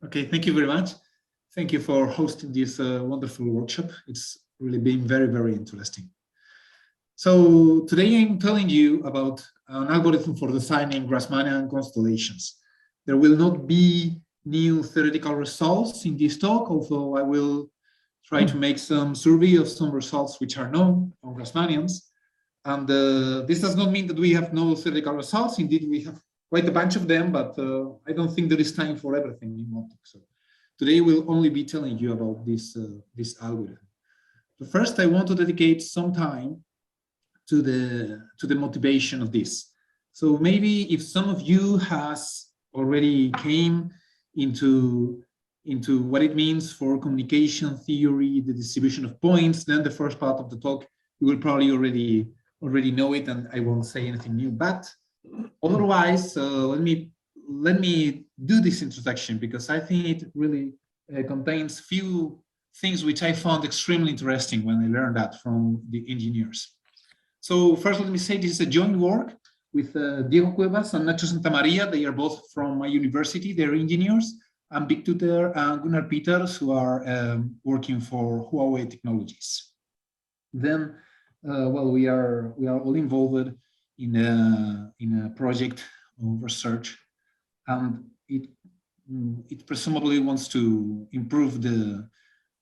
Okay, thank you very much. Thank you for hosting this wonderful workshop. It's really been very, very interesting. So today I'm telling you about an algorithm for designing Grassmannian constellations. There will not be new theoretical results in this talk, although I will try to make some survey of some results which are known on Grassmannians. And this does not mean that we have no theoretical results. Indeed, we have quite a bunch of them, but I don't think there is time for everything in one talk. So today we'll only be telling you about this algorithm. But first, I want to dedicate some time to the motivation of this. So maybe if some of you has already came into what it means for communication theory, the distribution of points, then the first part of the talk, you will probably already know it, and I won't say anything new. But otherwise, let me do this introduction, because I think it really contains few things which I found extremely interesting when I learned that from the engineers. So first, let me say this is a joint work with Diego Cuevas and Ignacio Santamaria. They are both from my university. They're engineers, and Big Tutor and Gunnar Peters, who are working for Huawei Technologies. Then, well, we are all involved in a project of research, and it presumably wants to improve the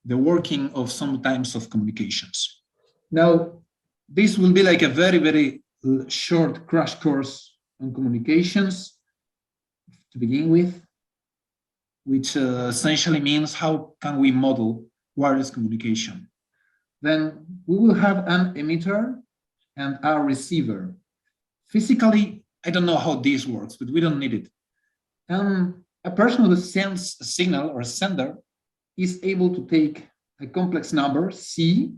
working of some types of communications. Now, this will be like a very, very short crash course on communications to begin with, which essentially means how can we model wireless communication. Then we will have an emitter and a receiver. Physically, I don't know how this works, but we don't need it. And a person who sends a signal or a sender is able to take a complex number, C,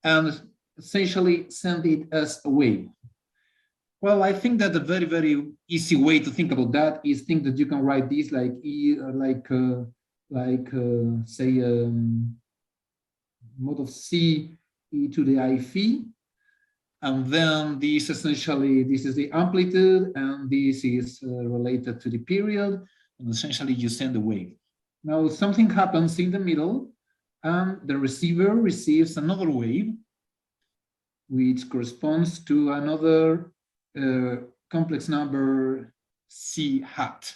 and essentially send it as a wave. Well, I think that a very, very easy way to think about that is think that you can write this like say mod of C e to the I phi, and then this essentially, this is the amplitude, and this is related to the period, and essentially you send a wave. Now something happens in the middle, and the receiver receives another wave, which corresponds to another complex number C hat.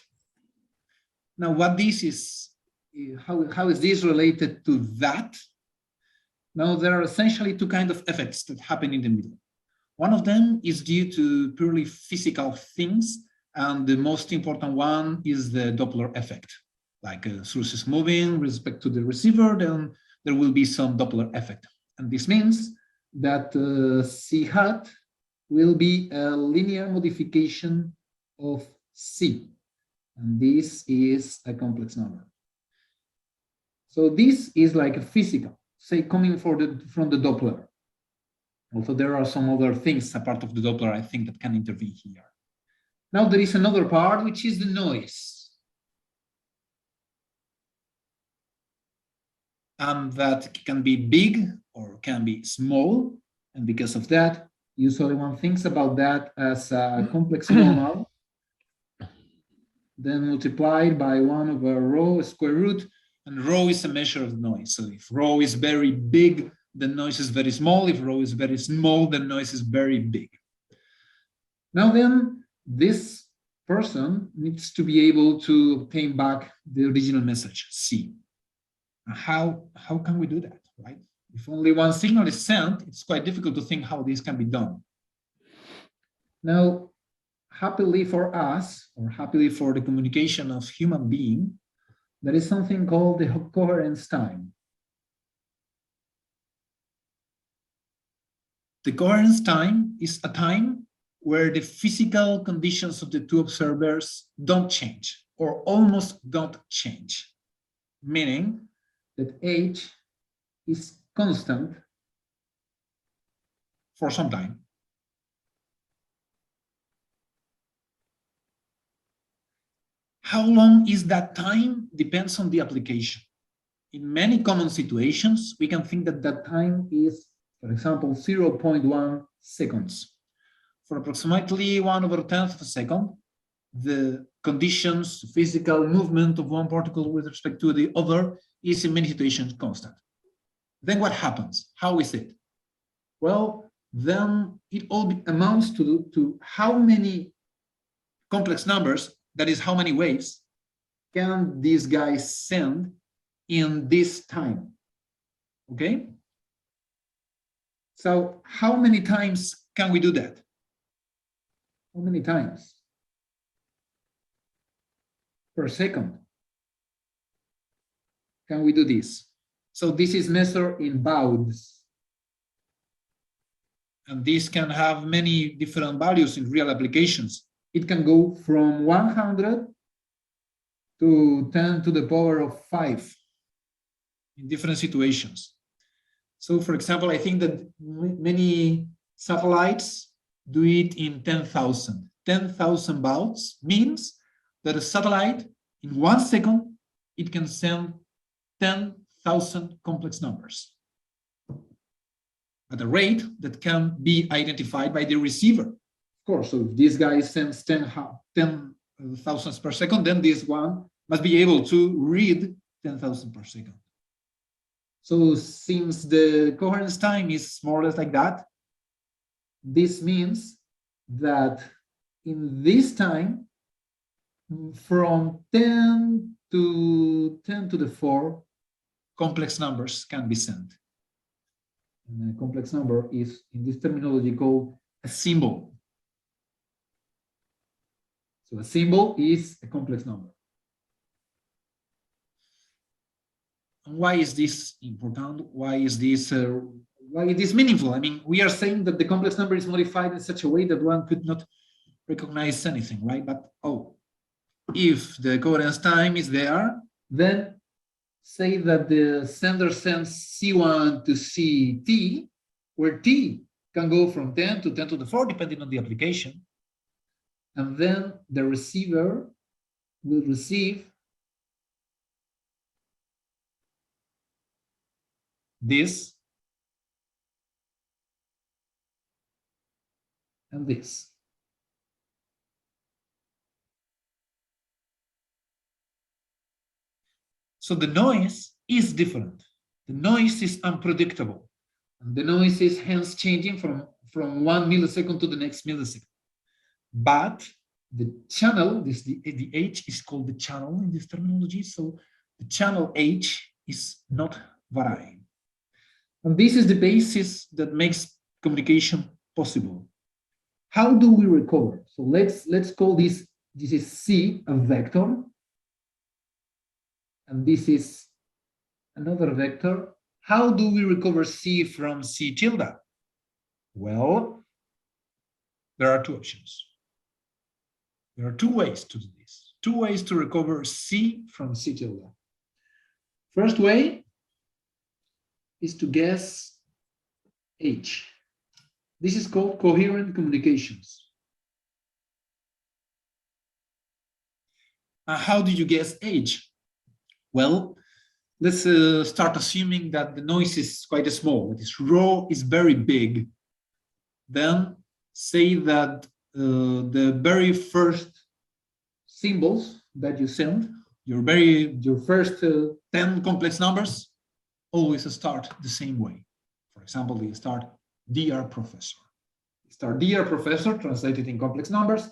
Now, what this is, how is this related to that? Now, there are essentially two kinds of effects that happen in the middle. One of them is due to purely physical things, and the most important one is the Doppler effect. Like a source is moving with respect to the receiver, then there will be some Doppler effect. And this means that C hat will be a linear modification of C, and this is a complex number. So this is like a physical, say, coming from the Doppler. Also, there are some other things apart of the Doppler, I think, that can intervene here. Now there is another part, which is the noise. And that can be big or can be small, and because of that, usually one thinks about that as a complex normal, then multiplied by 1 over rho square root, and rho is a measure of noise. So if rho is very big, the noise is very small. If rho is very small, the noise is very big. Now then, this person needs to be able to obtain back the original message, C. How can we do that, right? If only one signal is sent, it's quite difficult to think how this can be done. Now, happily for us, or happily for the communication of human being, there is something called the coherence time. The coherence time is a time where the physical conditions of the two observers don't change, or almost don't change, meaning that H is constant for some time. How long is that time depends on the application. In many common situations, we can think that that time is, for example, 0.1 seconds. For approximately 1/10 of a second, the conditions, physical movement of one particle with respect to the other is in many situations constant. Then what happens? How is it? Well, then it all amounts to how many complex numbers, that is how many waves, can these guys send in this time, okay? So how many times can we do that? How many times per second can we do this? So this is measured in bauds. And this can have many different values in real applications. It can go from 100 to 10 to the power of 5 in different situations. So for example, I think that many satellites do it in 10,000. 10,000 bauds means that a satellite in 1 second, it can send 10,000 complex numbers at a rate that can be identified by the receiver. Of course, so if this guy sends 10,000 per second, then this one must be able to read 10,000 per second. So since the coherence time is more or less like that, this means that in this time, from 10 to 10 to the 4, complex numbers can be sent. And a complex number is, in this terminology, called a symbol. So a symbol is a complex number. And why is this important? Why is this meaningful? I mean, we are saying that the complex number is modified in such a way that one could not recognize anything, right? But if the coherence time is there, then say that the sender sends C1 to CT, where T can go from 10 to 10 to the 4, depending on the application. And then the receiver will receive this and this. So the noise is different. The noise is unpredictable. And the noise is hence changing from 1 millisecond to the next millisecond. But the channel, the H is called the channel in this terminology. So the channel H is not varying. And this is the basis that makes communication possible. How do we recover? So let's call this is C, a vector. And this is another vector. How do we recover C from C tilde? Well, there are two options. There are two ways to do this. Two ways to recover C from C tilde. First way is to guess H. This is called coherent communications. How do you guess H? Well, let's start assuming that the noise is quite small. That is, rho is very big. Then say that the very first symbols that you send, your first 10 complex numbers, always start the same way. For example, they start Dear Professor. They start Dear Professor, translated in complex numbers,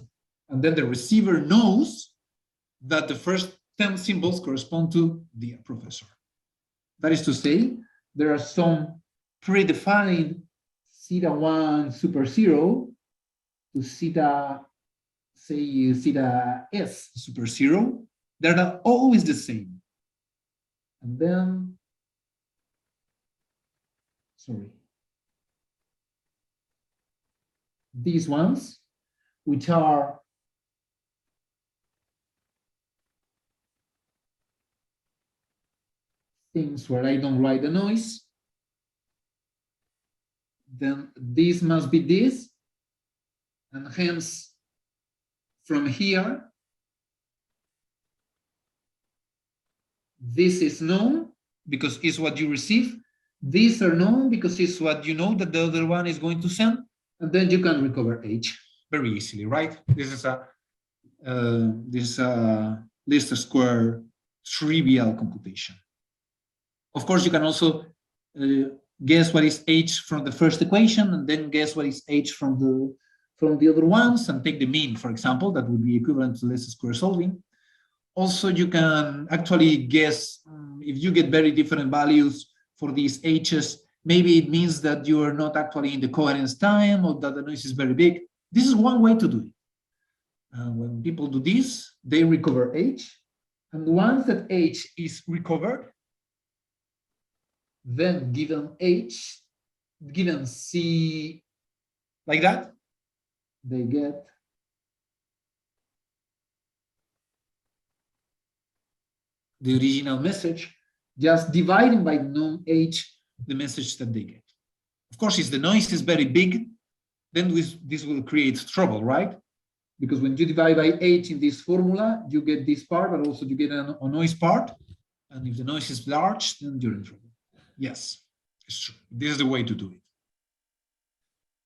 and then the receiver knows that the first 10 symbols correspond to Dear Professor. That is to say, there are some predefined θ1 super 0 to θ, say, θ s super 0 that are always the same. And then, these ones, which are things where I don't write the noise, then this must be this, and hence from here, this is known because it's what you receive. These are known because it's what you know that the other one is going to send, and then you can recover H very easily, right? This is a this least square trivial computation. Of course, you can also guess what is h from the first equation, and then guess what is h from the other ones, and take the mean, for example. That would be equivalent to least square solving. Also, you can actually guess if you get very different values for these h's, maybe it means that you are not actually in the coherence time, or that the noise is very big. This is one way to do it. When people do this, they recover h, and once that h is recovered, then given h, given c like that, they get the original message, just dividing by known h the message that they get. Of course, if the noise is very big, then this will create trouble, right? Because when you divide by h in this formula, you get this part, but also you get a noise part. And if the noise is large, then you're in trouble. Yes, it's true. This is the way to do it.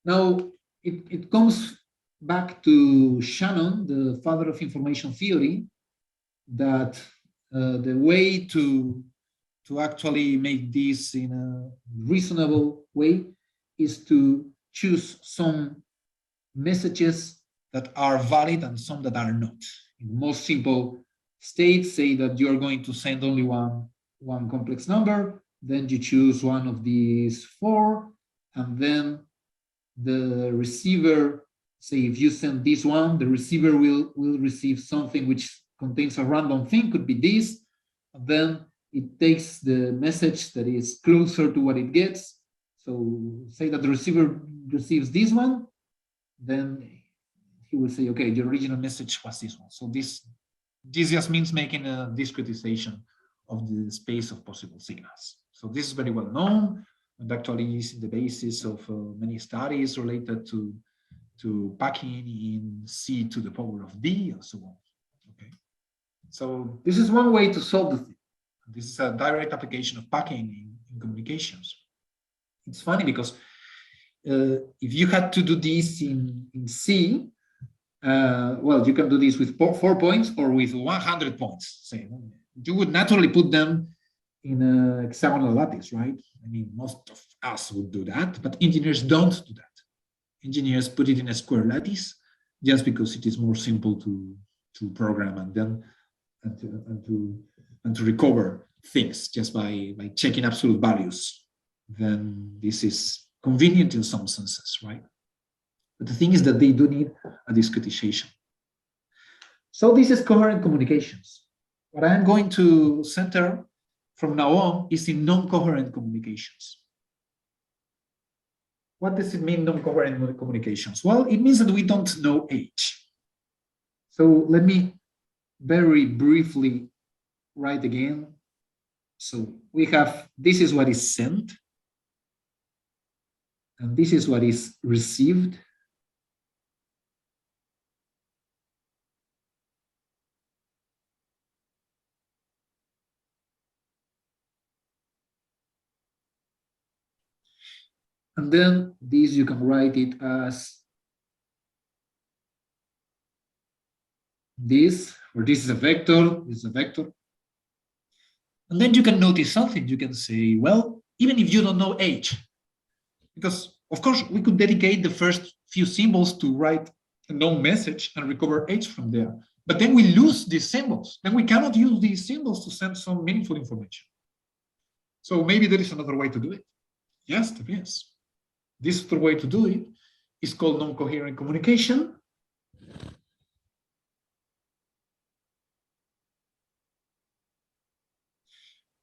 Now, it comes back to Shannon, the father of information theory, that the way to actually make this in a reasonable way is to choose some messages that are valid and some that are not. In the most simple state, say that you are going to send only one complex number, then you choose one of these four, and then the receiver, say if you send this one, the receiver will receive something which contains a random thing, could be this, and then it takes the message that is closer to what it gets. So say that the receiver receives this one, then he will say, okay, the original message was this one. So this just means making a discretization of the space of possible signals. So this is very well known, and actually is the basis of many studies related to packing in C to the power of D and so on. Okay, so this is one way to solve the thing. This is a direct application of packing in communications. It's funny because if you had to do this in C, well, you can do this with 4 points or with 100 points. Say, you would naturally put them in a hexagonal lattice, right? I mean, most of us would do that, but engineers don't do that. Engineers put it in a square lattice just because it is more simple to program and then and to recover things just by checking absolute values. Then this is convenient in some senses, right? But the thing is that they do need a discretization. So this is coherent communications. What I'm going to center from now on is in non-coherent communications. What does it mean, non-coherent communications? Well, it means that we don't know H. So let me very briefly write again. So we have, this is what is sent, and this is what is received. And then this, you can write it as this, or this is a vector, this is a vector. And then you can notice something. You can say, well, even if you don't know H, because of course we could dedicate the first few symbols to write a known message and recover H from there. But then we lose these symbols. Then we cannot use these symbols to send some meaningful information. So maybe there is another way to do it. Yes, there is. This other way to do it is called non-coherent communication.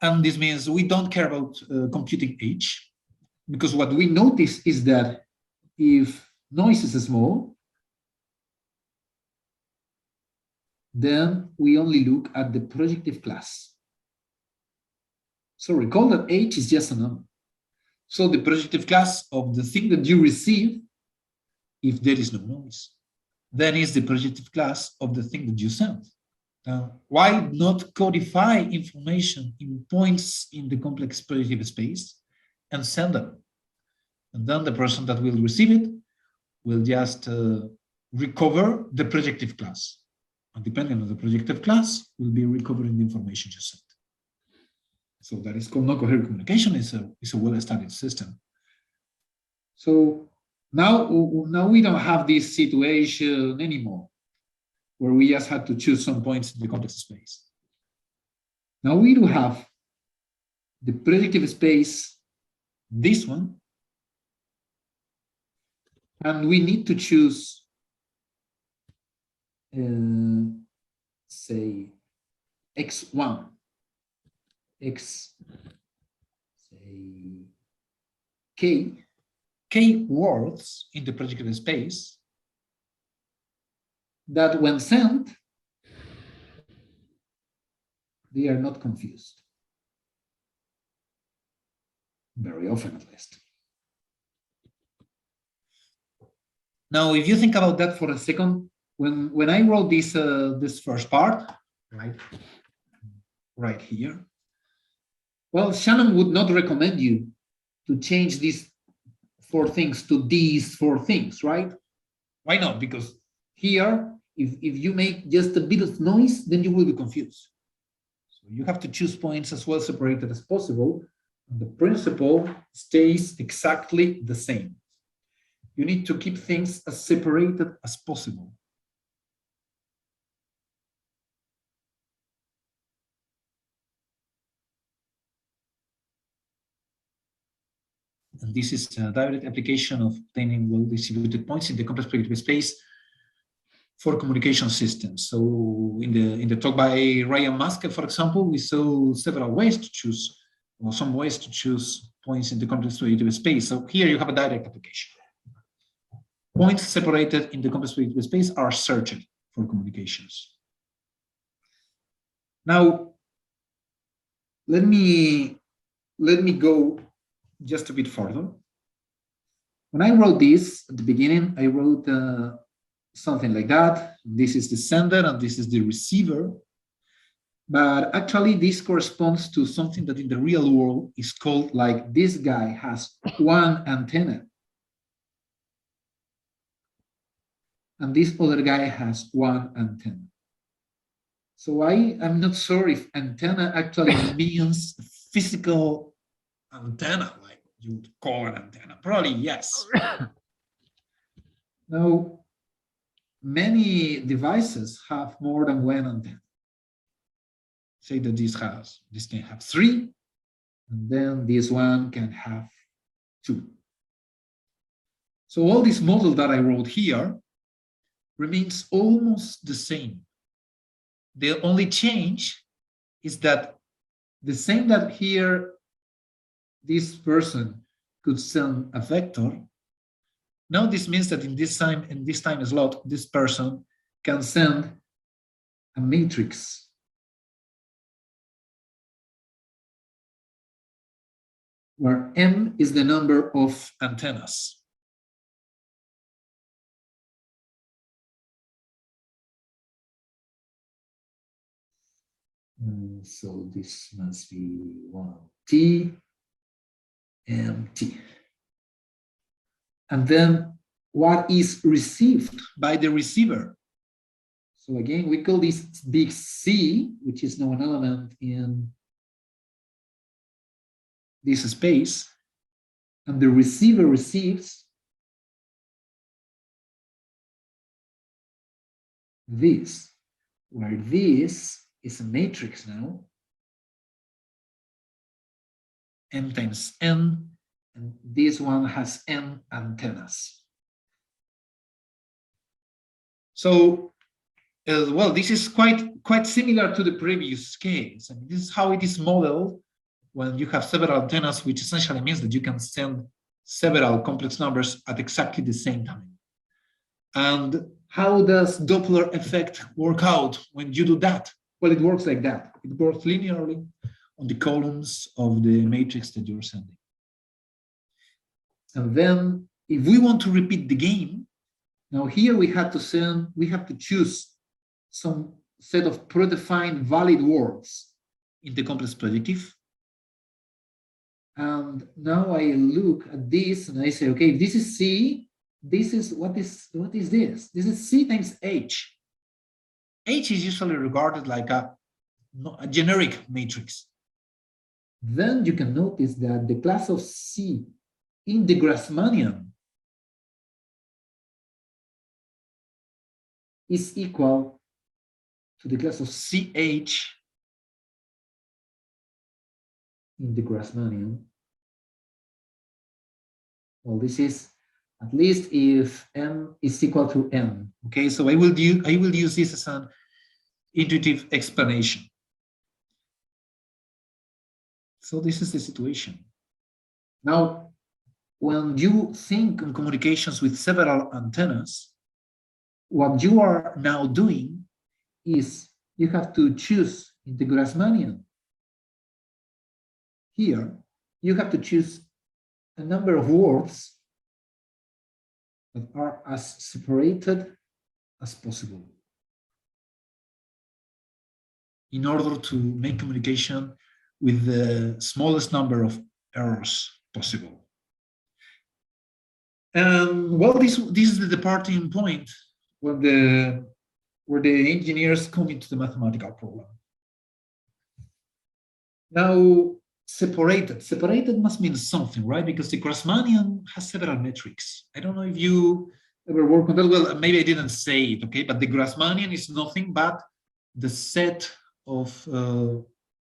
And this means we don't care about computing H, because what we notice is that if noise is small, then we only look at the projective class. So recall that H is just a number. So the projective class of the thing that you receive, if there is no noise, then is the projective class of the thing that you send. Now, why not codify information in points in the complex projective space and send them? And then the person that will receive it will just recover the projective class. and depending on the projective class, we'll be recovering the information just sent. So that is called non-coherent communication. It's a well-established system. So now we don't have this situation anymore, where we just had to choose some points in the complex space. Now we do have the projective space, this one, and we need to choose, say, x1, say, k words in the projective space that when sent, they are not confused. Very often, at least. Now, if you think about that for a second, when I wrote this first part, right here, well, Shannon would not recommend you to change these 4 things to these 4 things, right? Why not? Because here, if you make just a bit of noise, then you will be confused. So you have to choose points as well separated as possible. And the principle stays exactly the same. You need to keep things as separated as possible. And this is a direct application of obtaining well-distributed points in the complex projective space for communication systems. So in the talk by Ryan Maske, for example, we saw several ways to choose, or some ways to choose points in the complex projective space. So here you have a direct application. Points separated in the complex projective space are searched for communications. Now, let me go just a bit further. When I wrote this at the beginning, I wrote something like that. This is the sender and this is the receiver. But actually, this corresponds to something that in the real world is called, like, this guy has 1 antenna. And this other guy has 1 antenna. So I'm not sure if antenna actually means physical antenna, like you would call an antenna. Probably yes. Now, many devices have more than 1 antenna. Say that this can have 3, and then this one can have 2. So all this model that I wrote here remains almost the same. The only change is that the same that here this person could send a vector. Now this means that in this time slot, this person can send a matrix. Where M is the number of antennas. So this must be 1T, MT. And then what is received by the receiver? So again, we call this big C, which is now an element in this space, and the receiver receives this, where this is a matrix now, M times N, and this one has N antennas. So, well, this is quite similar to the previous case. I mean, this is how it is modeled when you have several antennas, which essentially means that you can send several complex numbers at exactly the same time. And how does Doppler effect work out when you do that? Well, it works like that. It works linearly on the columns of the matrix that you're sending. And then if we want to repeat the game, now here we have to choose some set of predefined valid words in the complex projective. And now I look at this and I say, okay, if this is C, this is what is this? This is C times H. H is usually regarded like a generic matrix. Then you can notice that the class of C in the Grassmannian is equal to the class of CH in the Grassmannian. Well, this is at least if M is equal to N. Okay, so I will use this as an intuitive explanation. So this is the situation. Now, when you think on communications with several antennas, what you are now doing is you have to choose in the Grassmannian. Here, you have to choose a number of words that are as separated as possible in order to make communication with the smallest number of errors possible. And well, this is the departing point where the engineers come into the mathematical problem. Now, separated must mean something, right? Because the Grassmannian has several metrics. I don't know if you ever work on that. Well, maybe I didn't say it, okay? But the Grassmannian is nothing but the set of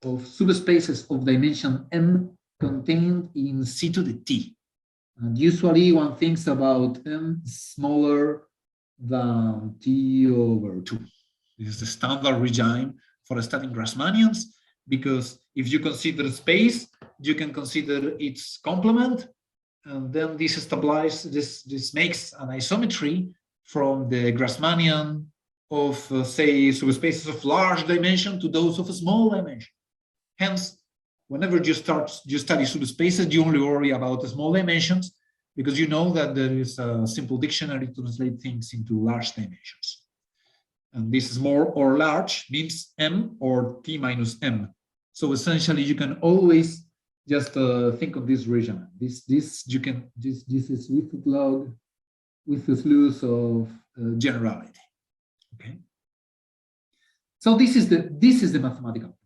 subspaces of dimension m contained in C to the t. And usually one thinks about m smaller than t over 2. This is the standard regime for studying Grassmannians, because if you consider space, you can consider its complement, and then this stabilizes, this makes an isometry from the Grassmannian of, say, subspaces of large dimension to those of a small dimension. Hence, whenever you study subspaces, you only worry about the small dimensions, because you know that there is a simple dictionary to translate things into large dimensions. And this small or large means m or t minus m. So essentially, you can always just think of this region. This is with the log, with the loose of generality. Okay. So this is the mathematical,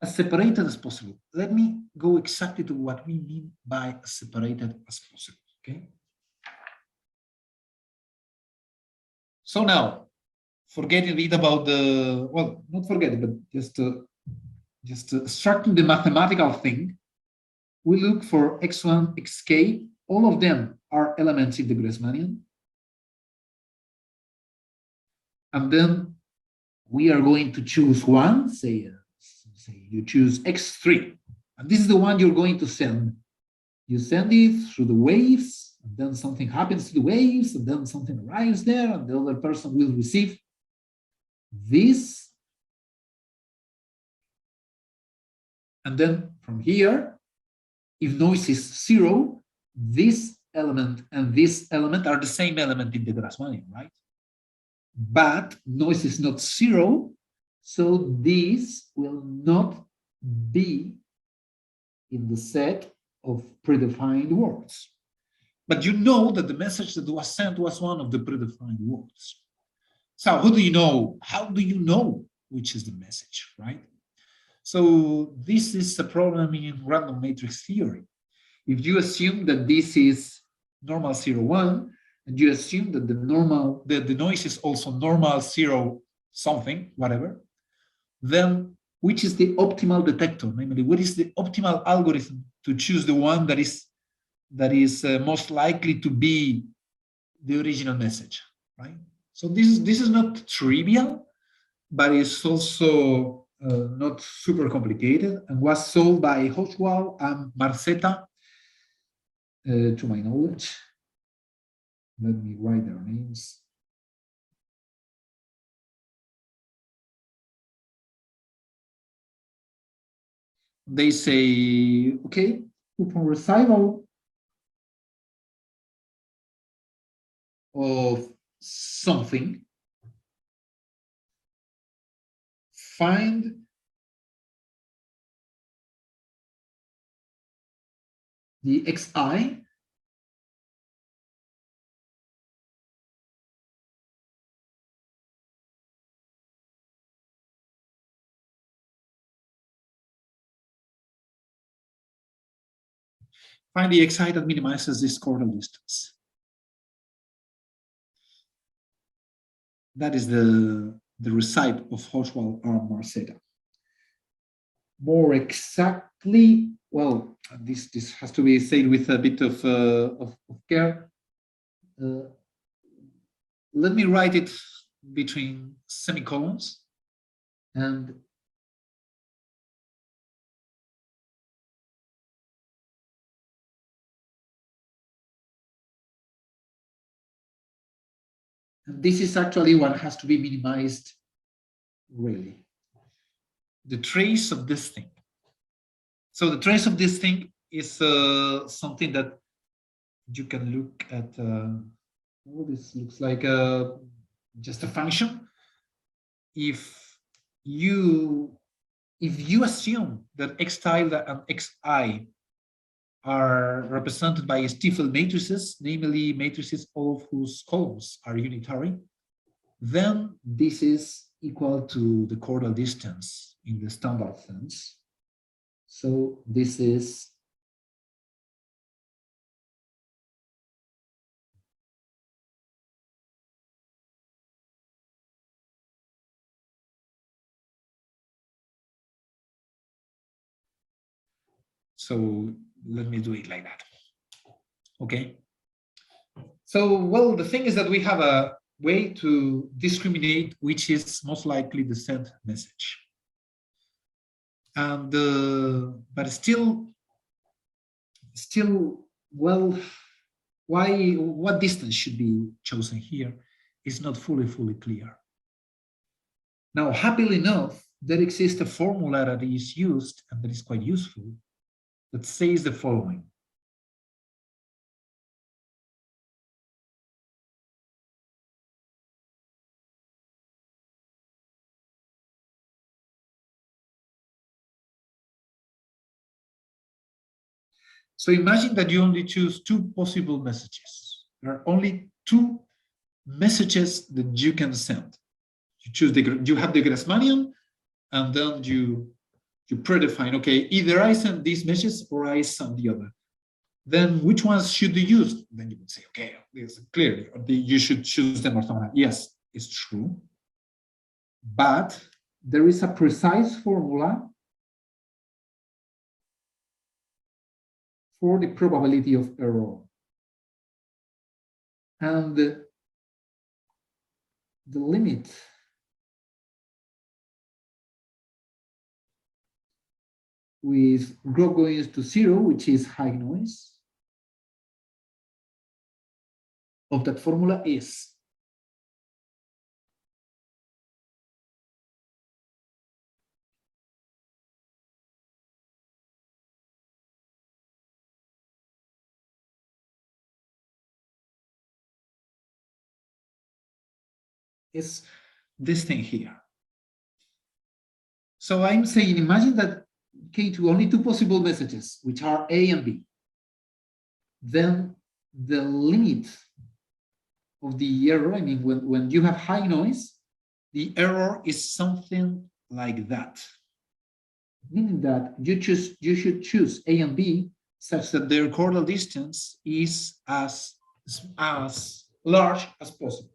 as separated as possible. Let me go exactly to what we mean by as separated as possible. Okay. So now, forgetting a bit about the, well, not forgetting, but just extracting the mathematical thing, we look for x1, xk. All of them are elements in the Grassmannian. And then we are going to choose one, say you choose x3. And this is the one you're going to send. You send it through the waves, and then something happens to the waves, and then something arrives there, and the other person will receive this. And then from here, if noise is 0, this element and this element are the same element in the Grassmannian, right? But noise is not 0, so this will not be in the set of predefined words. But you know that the message that was sent was one of the predefined words. So how do you know? How do you know which is the message, right? So this is a problem in random matrix theory. If you assume that this is normal 0, 1, and you assume that the noise is also normal 0 something, whatever, then which is the optimal detector? Namely, what is the optimal algorithm to choose the one that is most likely to be the original message, right? So this is not trivial, but it's also not super complicated, and was solved by Hochwald and Marcetta, to my knowledge. Let me write their names. They say, okay, upon recital of something, find the xi Find the xi that minimizes this chordal distance. That is the recipe of Hochwald and Marceta. More exactly, well, this has to be said with a bit of care. Let me write it between semicolons and this is actually what has to be minimized, really. The trace of this thing. So the trace of this thing is something that you can look at. Well, this looks like just a function. If you assume that x tilde and xi are represented by Stiefel matrices, namely matrices all of whose columns are unitary, then this is equal to the chordal distance in the standard sense. So this is so let me do it like that. Okay. So, well, the thing is that we have a way to discriminate which is most likely the sent message. And but still, well, what distance should be chosen here is not fully clear. Now, happily enough, there exists a formula that is used and that is quite useful that says the following. So imagine that you only choose two possible messages. There are only two messages that you can send. You choose you have the Grassmannian, and then you predefine, okay, either I send this message or I send the other. Then which ones should you use? Then you would say, okay, this clearly, you should choose them or something. Yes, it's true. But there is a precise formula for the probability of error. And the limit with rho going to 0, which is high noise, of that formula is this thing here. So I'm saying, imagine that K2 only two possible messages, which are A and B. Then the limit of the error, I mean, when you have high noise, the error is something like that. Meaning that you should choose A and B such that their chordal distance is as large as possible.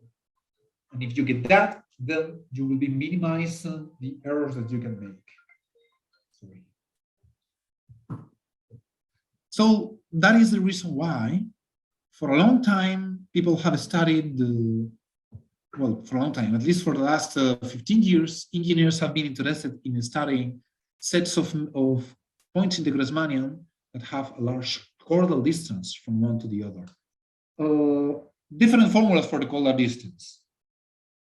And if you get that, then you will be minimizing the errors that you can make. Sorry. So that is the reason why, for a long time, people have studied well, for a long time, at least for the last 15 years, engineers have been interested in studying sets of points in the Grassmannian that have a large chordal distance from one to the other. Different formulas for the chordal distance.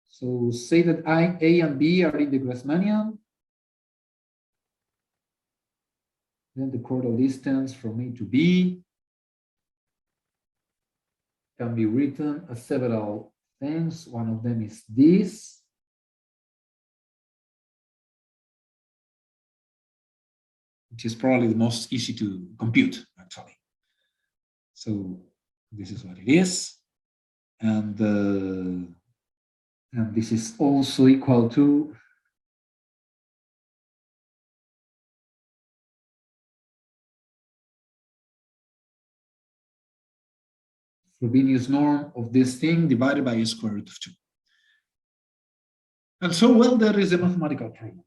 So say that A and B are in the Grassmannian. Then the chordal distance from A to B can be written as several things. One of them is this. Which is probably the most easy to compute, actually. So this is what it is. And this is also equal to Frobenius norm of this thing divided by a square root of 2. And so, well, there is a mathematical problem.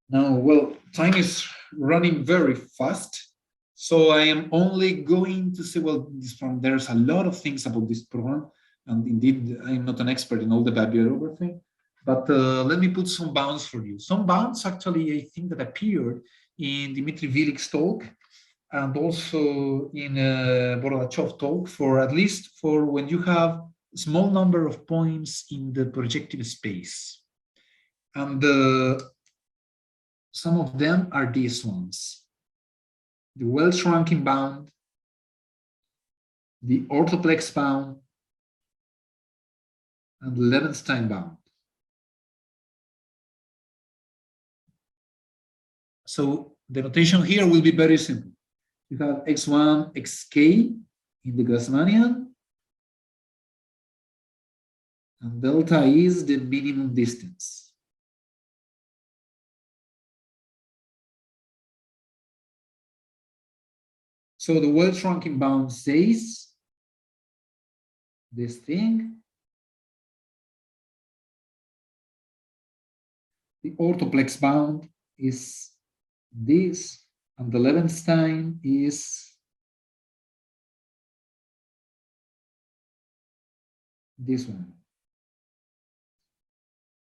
Now, well, time is running very fast. So I am only going to say, well, there's a lot of things about this program. And indeed, I'm not an expert in all the bibliography. But let me put some bounds for you. Some bounds, actually, I think that appeared in Dmitry Vilik's talk and also in Borodachev's talk, for at least for when you have a small number of points in the projective space. And some of them are these ones: the Welch-Rankin bound, the orthoplex bound, and the Levenstein bound. So the notation here will be very simple. You have x1, xk in the Grassmannian, and delta is the minimum distance. So the Welch-Rankin bound says this thing. The orthoplex bound is this, and the Levenstein is this one.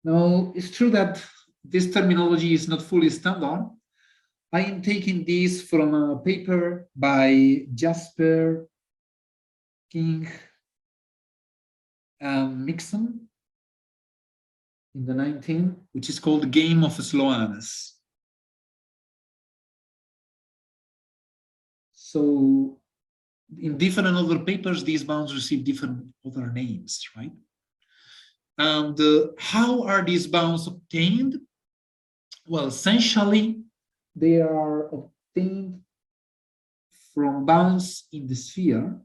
Now, it's true that this terminology is not fully standard. I am taking this from a paper by Jasper, King, and Mixon in the 19th, which is called Game of Sloans. So in different other papers, these bounds receive different other names, right? And how are these bounds obtained? Well, essentially, they are obtained from bounds in the sphere.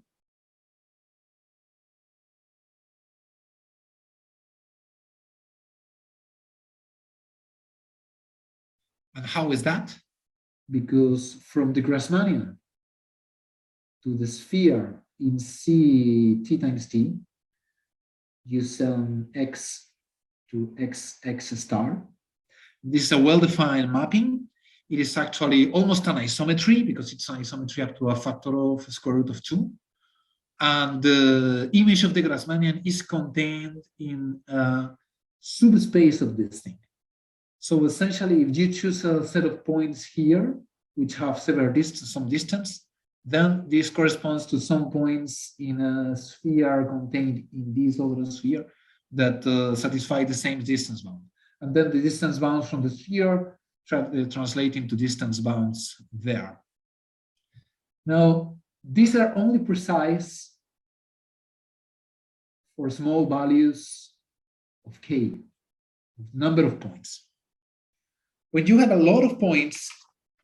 And how is that? Because from the Grassmannian to the sphere in C t times t, you sum x to x star. This is a well-defined mapping. It is actually almost an isometry because it's an isometry up to a factor of square root of 2. And the image of the Grassmannian is contained in a subspace of this thing. So essentially, if you choose a set of points here, which have several distance, some distance, then this corresponds to some points in a sphere contained in this other sphere that satisfy the same distance bound. And then the distance bounds from the sphere translate into distance bounds there. Now, these are only precise for small values of k, number of points. When you have a lot of points,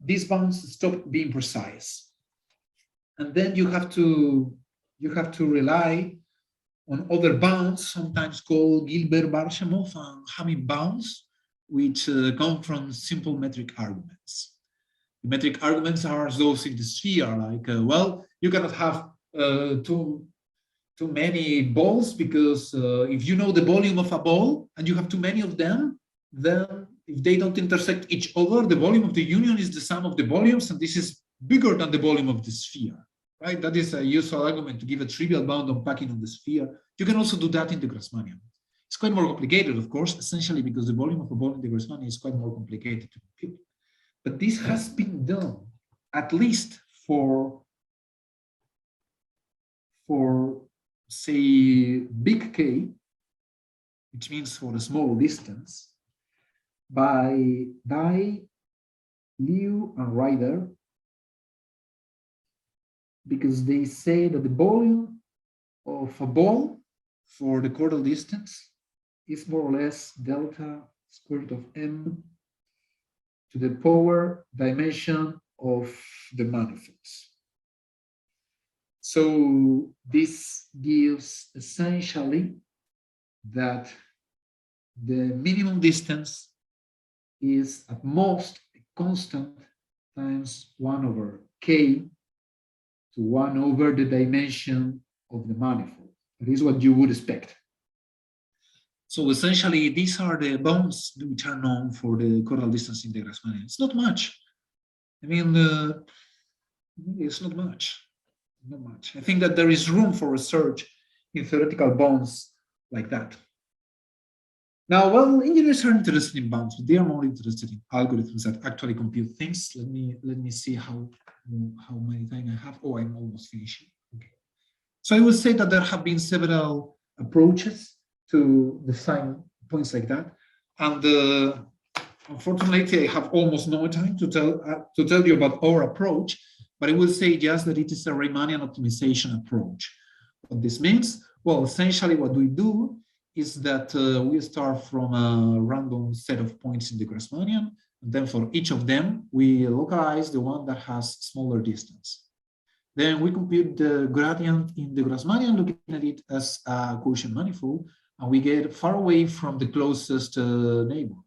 these bounds stop being precise. And then you have to rely on other bounds, sometimes called Gilbert-Barshemov and Hamming bounds, which come from simple metric arguments. The metric arguments are those in the sphere, like, well, you cannot have too many balls because if you know the volume of a ball and you have too many of them, then if they don't intersect each other, the volume of the union is the sum of the volumes, and this is bigger than the volume of the sphere, right? That is a useful argument to give a trivial bound unpacking on the sphere. You can also do that in the Grassmannian. It's quite more complicated, of course, essentially because the volume of a ball in the Grassmannian is quite more complicated to compute. But this has been done, at least for say, big K, which means for a small distance, by Liu and Ryder, because they say that the volume of a ball for the chordal distance is more or less delta square root of m to the power dimension of the manifolds. So this gives essentially that the minimum distance is at most a constant times 1 over k to 1 over the dimension of the manifold. That is what you would expect. So essentially, these are the bounds which are known for the chordal distance in the Grassmannian. It's not much. I mean, it's not much. Not much. I think that there is room for research in theoretical bounds like that. Now, well, engineers are interested in bounds, but they are more interested in algorithms that actually compute things. Let me see how many time I have. Oh, I'm almost finishing. Okay. So I will say that there have been several approaches to design points like that, and unfortunately, I have almost no time to tell you about our approach. But I will say just that it is a Riemannian optimization approach. What this means, well, essentially what we do is that we start from a random set of points in the Grassmannian, and then for each of them, we localize the one that has smaller distance. Then we compute the gradient in the Grassmannian, looking at it as a quotient manifold, and we get far away from the closest neighbor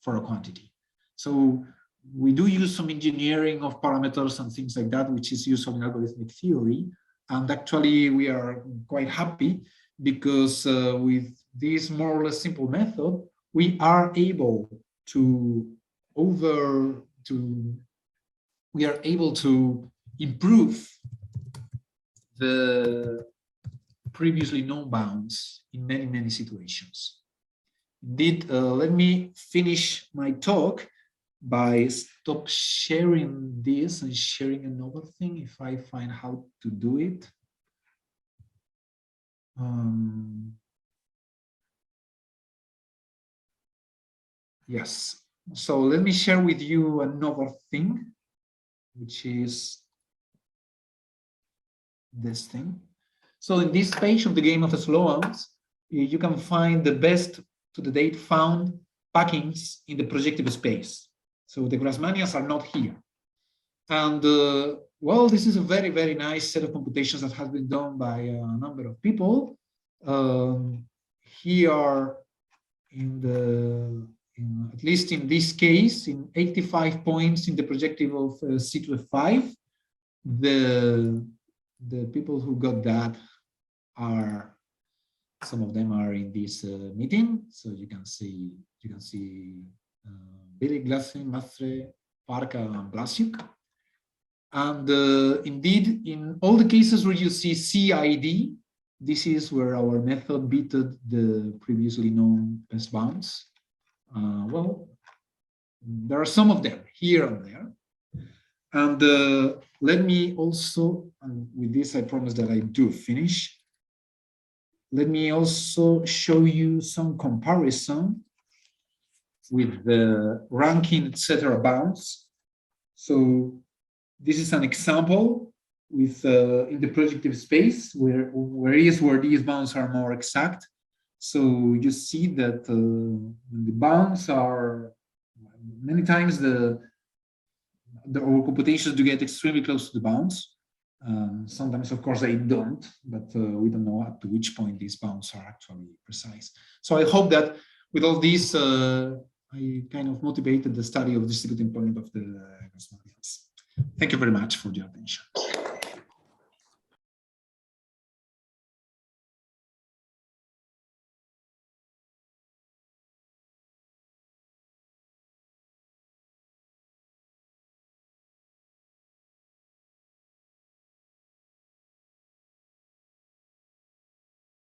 for a quantity. So we do use some engineering of parameters and things like that, which is useful in algorithmic theory. And actually, we are quite happy because with this more or less simple method, we are able to improve the previously known bounds in many, many situations. Indeed, let me finish my talk by stop sharing this and sharing another thing if I find how to do it. Yes, so let me share with you another thing, which is this thing. So in this page of the game of the Sloans, you can find the best to the date found packings in the projective space. So the Grassmannians are not here. And well, this is a very, very nice set of computations that has been done by a number of people. Here at least in this case, in 85 points in the projective of C to F5, the people who got that are, some of them are in this meeting. So you can see Billy, Glassin, Mastre, Parka, and Blasiuk. And indeed, in all the cases where you see CID, this is where our method beated the previously known best bounds. Well, there are some of them here and there. And let me also, and with this I promise that I do finish, let me also show you some comparison with the ranking, etc. bounds. So this is an example with in the projective space where these bounds are more exact. So you see that the bounds are many times our computations do get extremely close to the bounds. Sometimes, of course, they don't, but we don't know up to which point these bounds are actually precise. So I hope that with all this, I kind of motivated the study of distributing point of the Grassmannians. Thank you very much for your attention.